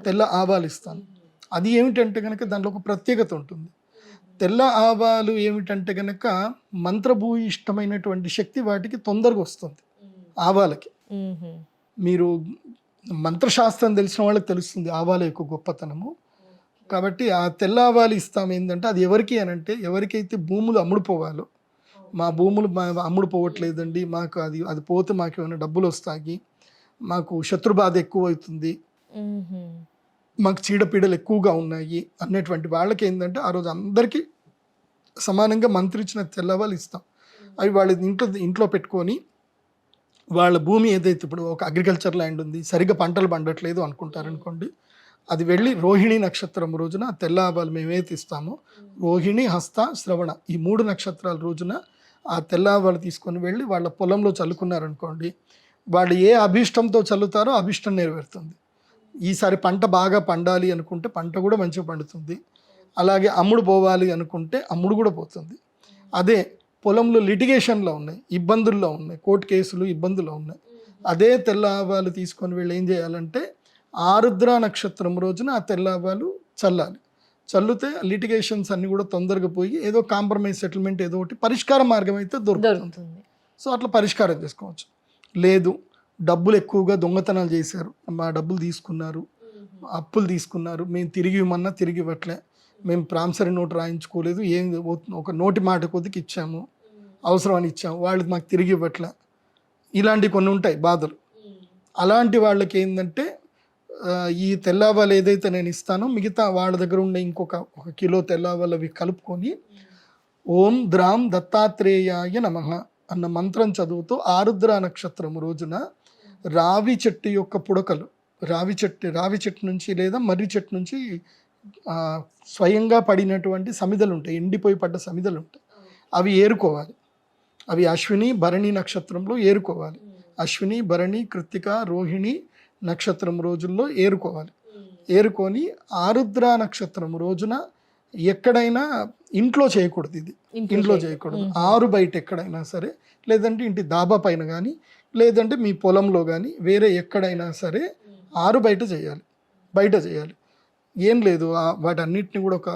C: తెల్ల ఆవాలు ఇస్తాను. అది ఏమిటంటే కనుక దాంట్లో ఒక ప్రత్యేకత ఉంటుంది. తెల్ల ఆవాలు ఏమిటంటే కనుక మంత్రభూయిష్టమైనటువంటి శక్తి వాటికి తొందరగా వస్తుంది. ఆవాలకి మీరు మంత్రశాస్త్రం తెలిసిన వాళ్ళకి తెలుస్తుంది ఆవాల యొక్క గొప్పతనము. కాబట్టి ఆ తెల్ల ఆవాలు ఇస్తాం. ఏంటంటే అది ఎవరికి అనంటే ఎవరికైతే భూములు అమ్ముడుపోవాలో, మా భూములు అమ్ముడుపోవట్లేదండి, మాకు అది పోతే మాకు ఏమైనా డబ్బులు వస్తాయి, మాకు శత్రుబాధ ఎక్కువ అవుతుంది, మాకు చీడపీడలు ఎక్కువగా ఉన్నాయి అన్నటువంటి వాళ్ళకి ఏంటంటే ఆ రోజు అందరికీ సమానంగా మంత్రించిన తెల్లవాళ్ళు ఇస్తాం. అవి వాళ్ళ ఇంట్లో పెట్టుకొని వాళ్ళ భూమి ఏదైతే ఇప్పుడు ఒక అగ్రికల్చర్ ల్యాండ్ ఉంది, సరిగ్గా పంటలు పండట్లేదు అనుకుంటారనుకోండి, అది వెళ్ళి రోహిణి నక్షత్రం రోజున తెల్ల ఆవాలు మేమైతే ఇస్తామో, రోహిణి, హస్త, శ్రవణ ఈ 3 నక్షత్రాల రోజున ఆ తెల్ల ఆవాలు తీసుకొని వెళ్ళి వాళ్ళ పొలంలో చల్లుకున్నారనుకోండి, వాళ్ళు ఏ అభీష్టంతో చల్లుతారో అభీష్టం నెరవేరుతుంది. ఈసారి పంట బాగా పండాలి అనుకుంటే పంట కూడా మంచిగా పండుతుంది. అలాగే అమ్ముడు పోవాలి అనుకుంటే అమ్ముడు కూడా పోతుంది. అదే పొలంలో లిటిగేషన్లో ఉన్నాయి, ఇబ్బందుల్లో ఉన్నాయి, కోర్టు కేసులు ఇబ్బందులు ఉన్నాయి, అదే తెల్ల ఆవాలు తీసుకొని వెళ్ళి ఏం చేయాలంటే ఆరుద్ర నక్షత్రం రోజున ఆ తెల్ల ఆవాలు చల్లాలి. చల్లితే లిటిగేషన్స్ అన్నీ కూడా తొందరగా పోయి ఏదో కాంప్రమైజ్ సెటిల్మెంట్ ఏదో ఒకటి పరిష్కార మార్గం అయితే దొరుకుతుంది. సో అట్లా పరిష్కారం చేసుకోవచ్చు. లేదు డబ్బులు ఎక్కువగా దొంగతనాలు చేశారు, మా డబ్బులు తీసుకున్నారు, అప్పులు తీసుకున్నారు, మేము తిరిగి ఇవ్వమన్నా తిరిగి ఇవ్వట్లే, మేము ప్రామిసరీ నోట్ రాయించుకోలేదు, ఏం ఒక నోటి మాట కొద్దికి ఇచ్చాము, అవసరం అని ఇచ్చాము, వాళ్ళు మాకు తిరిగి ఇవ్వట్లే, ఇలాంటివి కొన్ని ఉంటాయి బాధలు. అలాంటి వాళ్ళకి ఏంటంటే ఈ తెల్లవాళ్ళు ఏదైతే నేను ఇస్తానో మిగతా వాళ్ళ దగ్గర ఉండే ఇంకొక 1 కిలో తెల్లవాళ్ళు అవి కలుపుకొని ఓం ద్రాం దత్తాత్రేయాయ నమః అన్న మంత్రం చదువుతూ ఆరుద్ర నక్షత్రం రోజున రావి చెట్టు యొక్క పుడకలు, రావి చెట్టు నుంచి లేదా మర్రి చెట్టు నుంచి స్వయంగా పడినటువంటి సమిదలు ఉంటాయి, ఎండిపోయి పడ్డ సమిదలు ఉంటాయి, అవి ఏరుకోవాలి. అవి అశ్విని భరణి నక్షత్రంలో ఏరుకోవాలి. అశ్విని భరణి కృత్తిక రోహిణి నక్షత్రం రోజుల్లో ఏరుకోవాలి. ఏరుకొని ఆరుద్ర నక్షత్రం రోజున ఎక్కడైనా ఇంట్లో చేయకూడదు, ఇది ఇంట్లో చేయకూడదు. ఆరు బయట ఎక్కడైనా సరే, లేదంటే ఇంటి దాబా పైన కానీ, లేదంటే మీ పొలంలో కానీ, వేరే ఎక్కడైనా సరే ఆరు బయట చేయాలి. బయట చేయాలి, ఏం లేదు. వాటన్నిటిని కూడా ఒక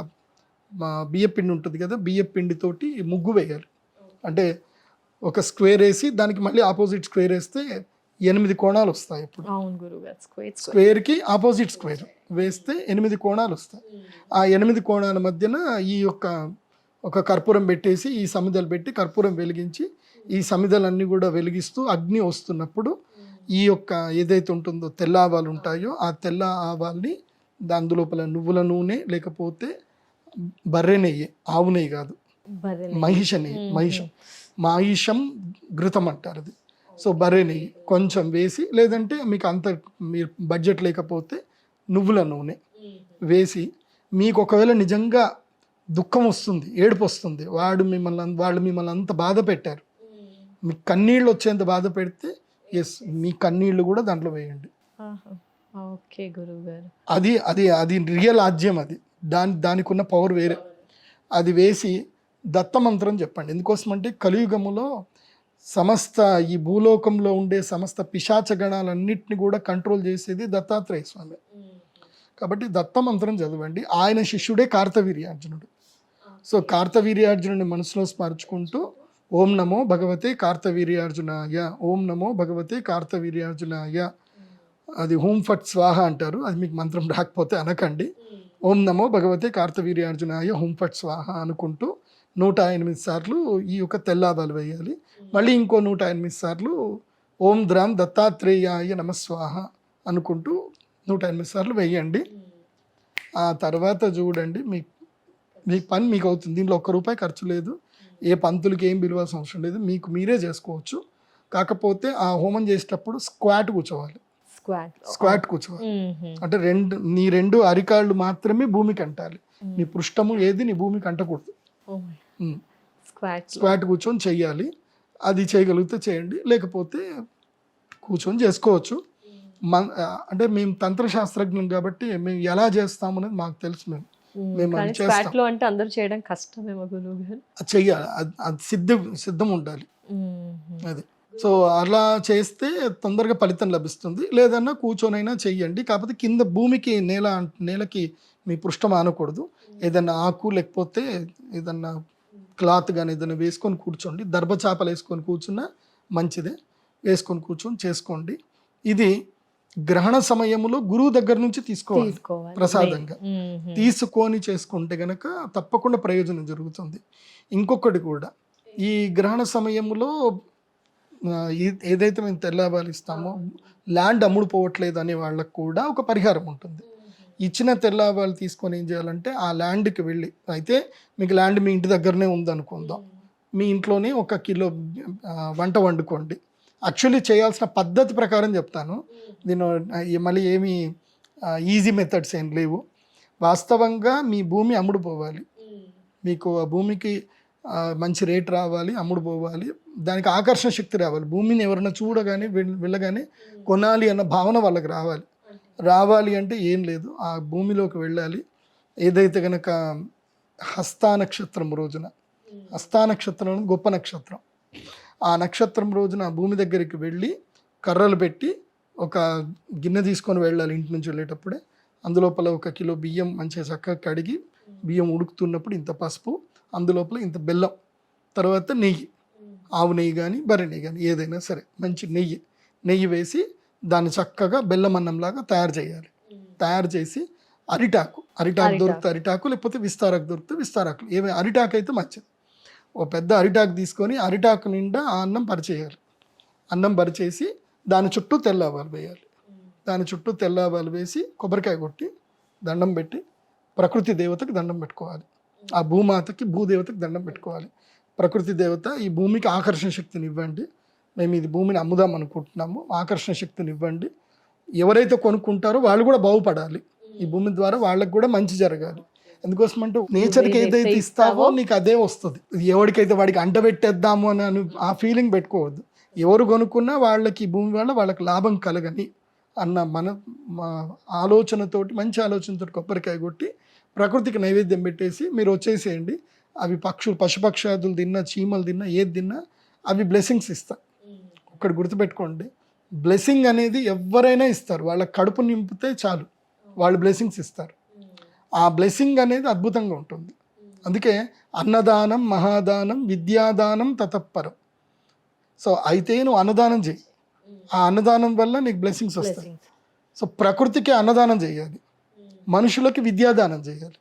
C: బియ్యపిండి ఉంటుంది కదా, బియ్యపిండితోటి ముగ్గు వేయాలి. అంటే ఒక స్క్వేర్ వేసి దానికి మళ్ళీ ఆపోజిట్ స్క్వేర్ వేస్తే 8 కోణాలు వస్తాయి. ఇప్పుడు స్క్వేర్కి ఆపోజిట్ స్క్వేర్ వేస్తే 8 కోణాలు వస్తాయి. ఆ 8 కోణాల మధ్యన ఈ యొక్క ఒక కర్పూరం పెట్టేసి, ఈ సమిదలు పెట్టి కర్పూరం వెలిగించి, ఈ సమిదలన్నీ కూడా వెలిగిస్తూ అగ్ని వస్తున్నప్పుడు ఈ యొక్క ఏదైతే ఉంటుందో తెల్ల ఆవాలు ఉంటాయో, ఆ తెల్ల ఆవాల్ని దాని లోపల నువ్వుల నూనె, లేకపోతే బర్రె నెయ్యి, ఆవు నెయ్యి కాదు, మహిష నెయ్యి, మాయిషం ఘృతం అంటారు అది. సో బర్రె నెయ్యి కొంచెం వేసి, లేదంటే మీకు అంత మీరు బడ్జెట్ లేకపోతే నువ్వుల నూనె వేసి, మీకు ఒకవేళ నిజంగా దుఃఖం వస్తుంది, ఏడుపు వస్తుంది, వాళ్ళు మిమ్మల్ని అంత బాధ పెట్టారు, మీకు కన్నీళ్ళు వచ్చేంత బాధ పెడితే ఎస్, మీ కన్నీళ్ళు కూడా దాంట్లో వేయండి.
B: ఓకే గురువు గారు,
C: అది అది అది రియల్ ఆజ్యం. అది దానికి ఉన్న పవర్ వేరే. అది వేసి దత్తమంత్రం చెప్పండి. ఎందుకోసం అంటే కలియుగములో సమస్త ఈ భూలోకంలో ఉండే సమస్త పిశాచ గణాలన్నింటినీ కూడా కంట్రోల్ చేసేది దత్తాత్రేయ స్వామి. కాబట్టి దత్తమంత్రం చదవండి. ఆయన శిష్యుడే కార్తవీర్యార్జునుడు. సో కార్తవీర్యార్జునుడిని మనసులో స్మరించుకుంటూ ఓం నమో భగవతే కార్తవీర్యార్జునాయ, ఓం నమో భగవతే కార్తవీర్యార్జునాయ, అది హూం ఫట్ స్వాహ అంటారు. అది మీకు మంత్రం రాకపోతే అనకండి. ఓం నమో భగవతే కార్తవీర్యార్జునాయ హూం ఫట్ స్వాహ అనుకుంటూ 108 సార్లు ఈ యొక్క తెల్లాబాలు వేయాలి. మళ్ళీ ఇంకో 108 సార్లు ఓం ద్రాం దత్తాత్రేయాయ నమస్వాహ అనుకుంటూ 108 సార్లు వేయండి. ఆ తర్వాత చూడండి, మీ పని మీకు అవుతుంది. దీంట్లో ₹1 ఖర్చు లేదు, ఏ పంతులకి ఏం పిలవాల్సిన అవసరం లేదు, మీకు మీరే చేసుకోవచ్చు. కాకపోతే ఆ హోమం చేసేటప్పుడు స్క్వాట్ కూర్చోవాలి. స్క్వాట్ కూర్చోవాలి అంటే నీ 2 అరికాళ్ళు మాత్రమే భూమికి అంటాలి. నీ పృష్ఠము ఏది నీ భూమికి అంటకూడదు. స్క్వాట్ కూర్చొని చెయ్యాలి. అది చేయగలిగితే చేయండి, లేకపోతే కూర్చొని చేసుకోవచ్చు. అంటే మేము తంత్రశాస్త్రజ్ఞం కాబట్టి మేము ఎలా చేస్తాము అనేది మాకు తెలుసు. మేము
B: అంటే అందరూ చేయడం కష్టమేమో గురువు గారు.
C: చెయ్యాలి, అది సిద్ధం ఉండాలి అది. సో అలా చేస్తే తొందరగా ఫలితం లభిస్తుంది. లేదన్నా కూర్చొనైనా చెయ్యండి. కాకపోతే కింద భూమికి నేలకి మీ పృష్ఠం ఆనకూడదు. ఏదన్నా ఆకు లేకపోతే ఏదన్నా క్లాత్ కానీ ఏదైనా వేసుకొని కూర్చోండి. దర్భచాపలు వేసుకొని కూర్చున్నా మంచిదే, వేసుకొని కూర్చొని చేసుకోండి. ఇది గ్రహణ సమయంలో గురువు దగ్గర నుంచి తీసుకోవాలి ప్రసాదంగా. తీసుకొని చేసుకుంటే గనక తప్పకుండా ప్రయోజనం జరుగుతుంది. ఇంకొకటి కూడా, ఈ గ్రహణ సమయంలో ఏదైతే మేము తెల్లాబాలు ఇస్తామో ల్యాండ్ అమ్ముడు పోవట్లేదు అనే వాళ్ళకు కూడా ఒక పరిహారం ఉంటుంది. ఇచ్చిన తెల్లాబాలు తీసుకొని ఏం చేయాలంటే ఆ ల్యాండ్కి వెళ్ళి, అయితే మీకు ల్యాండ్ మీ ఇంటి దగ్గరనే ఉందనుకుందాం, మీ ఇంట్లోనే 1 కిలో వంట వండుకోండి. యాక్చువల్లీ చేయాల్సిన పద్ధతి ప్రకారం చెప్తాను, నేను మళ్ళీ ఏమీ ఈజీ మెథడ్స్ ఏం లేవు. వాస్తవంగా మీ భూమి అమ్ముడు పోవాలి, మీకు ఆ భూమికి మంచి రేట్ రావాలి, అమ్ముడు పోవాలి, దానికి ఆకర్షణ శక్తి రావాలి. భూమిని ఎవరైనా చూడగానే వెళ్ళగానే కొనాలి అన్న భావన వాళ్ళకి రావాలి అంటే ఏం లేదు, ఆ భూమిలోకి వెళ్ళాలి. ఏదైతే కనుక హస్తా నక్షత్రం రోజున, హస్తా నక్షత్రం గొప్ప నక్షత్రం, ఆ నక్షత్రం రోజున భూమి దగ్గరికి వెళ్ళి కర్రలు పెట్టి ఒక గిన్నె తీసుకొని వెళ్ళాలి. ఇంటి నుంచి వెళ్ళేటప్పుడే అందులోపల 1 కిలో బియ్యం మంచిగా చక్కగా కడిగి, బియ్యం ఉడుకుతున్నప్పుడు ఇంత పసుపు, అందులోపల ఇంత బెల్లం, తర్వాత నెయ్యి, ఆవు నెయ్యి కానీ బర్రె నెయ్యి కానీ ఏదైనా సరే మంచి నెయ్యి వేసి దాన్ని చక్కగా బెల్లం అన్నంలాగా తయారు చేయాలి. తయారు చేసి అరిటాకు దొరికితే అరిటాకు, లేకపోతే విస్తారాకు దొరికితే విస్తారాకు, ఏమైనా అరిటాకు అయితే మంచిది. ఓ పెద్ద అరిటాకు తీసుకొని అరిటాకు నిండా ఆ అన్నం పరిచేయాలి. అన్నం పరిచేసి దాని చుట్టూ తెల్లావాలు వేయాలి. దాని చుట్టూ తెల్లావాలు వేసి కొబ్బరికాయ కొట్టి దండం పెట్టి ప్రకృతి దేవతకి దండం పెట్టుకోవాలి. ఆ భూమాతకి భూదేవతకి దండం పెట్టుకోవాలి. ప్రకృతి దేవత, ఈ భూమికి ఆకర్షణ శక్తిని ఇవ్వండి, మేము ఇది భూమిని అమ్ముదాం అనుకుంటున్నాము, ఆకర్షణ శక్తిని ఇవ్వండి. ఎవరైతే కొనుక్కుంటారో వాళ్ళు కూడా బాగుపడాలి, ఈ భూమి ద్వారా వాళ్ళకి కూడా మంచి జరగాలి. ఎందుకోసం అంటే నేచర్కి ఏదైతే ఇస్తావో నీకు అదే వస్తుంది. ఎవరికైతే వాడికి అంటబెట్టేద్దాము అని ఆ ఫీలింగ్ పెట్టుకోవద్దు. ఎవరు కొనుక్కున్నా వాళ్ళకి భూమి వల్ల వాళ్ళకి లాభం కలగని అన్న మా ఆలోచనతోటి, మంచి ఆలోచనతోటి కొబ్బరికాయ కొట్టి ప్రకృతికి నైవేద్యం పెట్టేసి మీరు వచ్చేసేయండి. అవి పశుపక్షాదులు తిన్నా, చీమలు తిన్నా, ఏది తిన్నా అవి బ్లెస్సింగ్స్ ఇస్తాయి. ఒకటి గుర్తుపెట్టుకోండి, బ్లెస్సింగ్ అనేది ఎవరైనా ఇస్తారు. వాళ్ళ కడుపు నింపితే చాలు వాళ్ళు బ్లెస్సింగ్స్ ఇస్తారు. ఆ బ్లెస్సింగ్ అనేది అద్భుతంగా ఉంటుంది. అందుకే అన్నదానం మహాదానం విద్యాదానం తతప్పరం. సో అయితే నువ్వు అన్నదానం చేయి, ఆ అన్నదానం వల్ల నీకు బ్లెస్సింగ్స్ వస్తాయి. సో ప్రకృతికి అన్నదానం చేయాలి, మనుషులకి విద్యాదానం చేయాలి.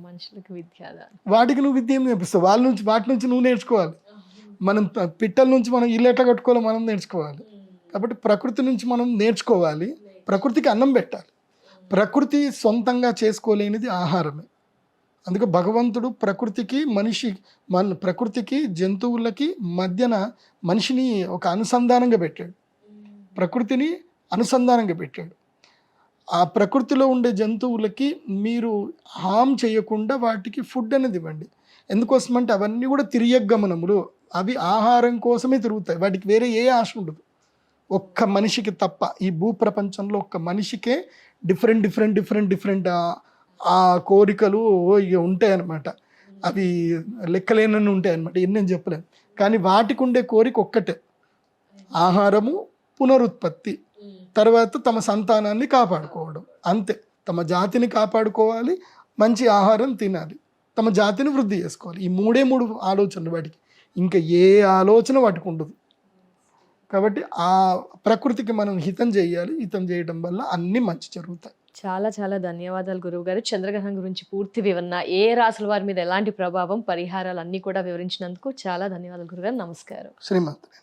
B: మనుషులకి విద్యాదానం,
C: వాటికి నువ్వు విద్య ఏం నేర్పిస్తావు? వాటి నుంచి నువ్వు నేర్చుకోవాలి. మనం పిట్టల నుంచి మనం ఇల్లు ఎట్లా కట్టుకోవాలో మనం నేర్చుకోవాలి. కాబట్టి ప్రకృతి నుంచి మనం నేర్చుకోవాలి, ప్రకృతికి అన్నం పెట్టాలి. ప్రకృతి సొంతంగా చేసుకోలేనిది ఆహారమే. అందుకే భగవంతుడు ప్రకృతికి జంతువులకి మధ్యన మనిషిని ఒక అనుసంధానంగా పెట్టాడు, ప్రకృతిని అనుసంధానంగా పెట్టాడు. ఆ ప్రకృతిలో ఉండే జంతువులకి మీరు హామ్ చేయకుండా వాటికి ఫుడ్ అనేది ఇవ్వండి. ఎందుకోసమంటే అవన్నీ కూడా తిరియగమనములు, అవి ఆహారం కోసమే తిరుగుతాయి, వాటికి వేరే ఏ ఆశ ఉండదు. ఒక్క మనిషికి తప్ప, ఈ భూప్రపంచంలో ఒక్క మనిషికే డిఫరెంట్ ఆ కోరికలు ఇక ఉంటాయన్నమాట. అవి లెక్కలేనని ఉంటాయి అన్నమాట, ఎన్ని నేను చెప్పలేను. కానీ వాటికి ఉండే కోరిక ఒక్కటే, ఆహారము, పునరుత్పత్తి, తర్వాత తమ సంతానాన్ని కాపాడుకోవడం. అంతే, తమ జాతిని కాపాడుకోవాలి, మంచి ఆహారం తినాలి, తమ జాతిని వృద్ధి చేసుకోవాలి. ఈ మూడు ఆలోచనలు వాటికి, ఇంకా ఏ ఆలోచన వాటికి ఉండదు. కాబట్టి ఆ ప్రకృతికి మనం హితం చేయాలి, హితం చేయడం వల్ల అన్నీ మంచి జరుగుతాయి.
B: చాలా చాలా ధన్యవాదాలు గురువు గారు. చంద్రగ్రహణం గురించి పూర్తి వివరణ, ఏ రాసుల వారి మీద ఎలాంటి ప్రభావం, పరిహారాలు అన్నీ కూడా వివరించినందుకు చాలా ధన్యవాదాలు గురుగారు. నమస్కారం.
C: శ్రీమంతుడు.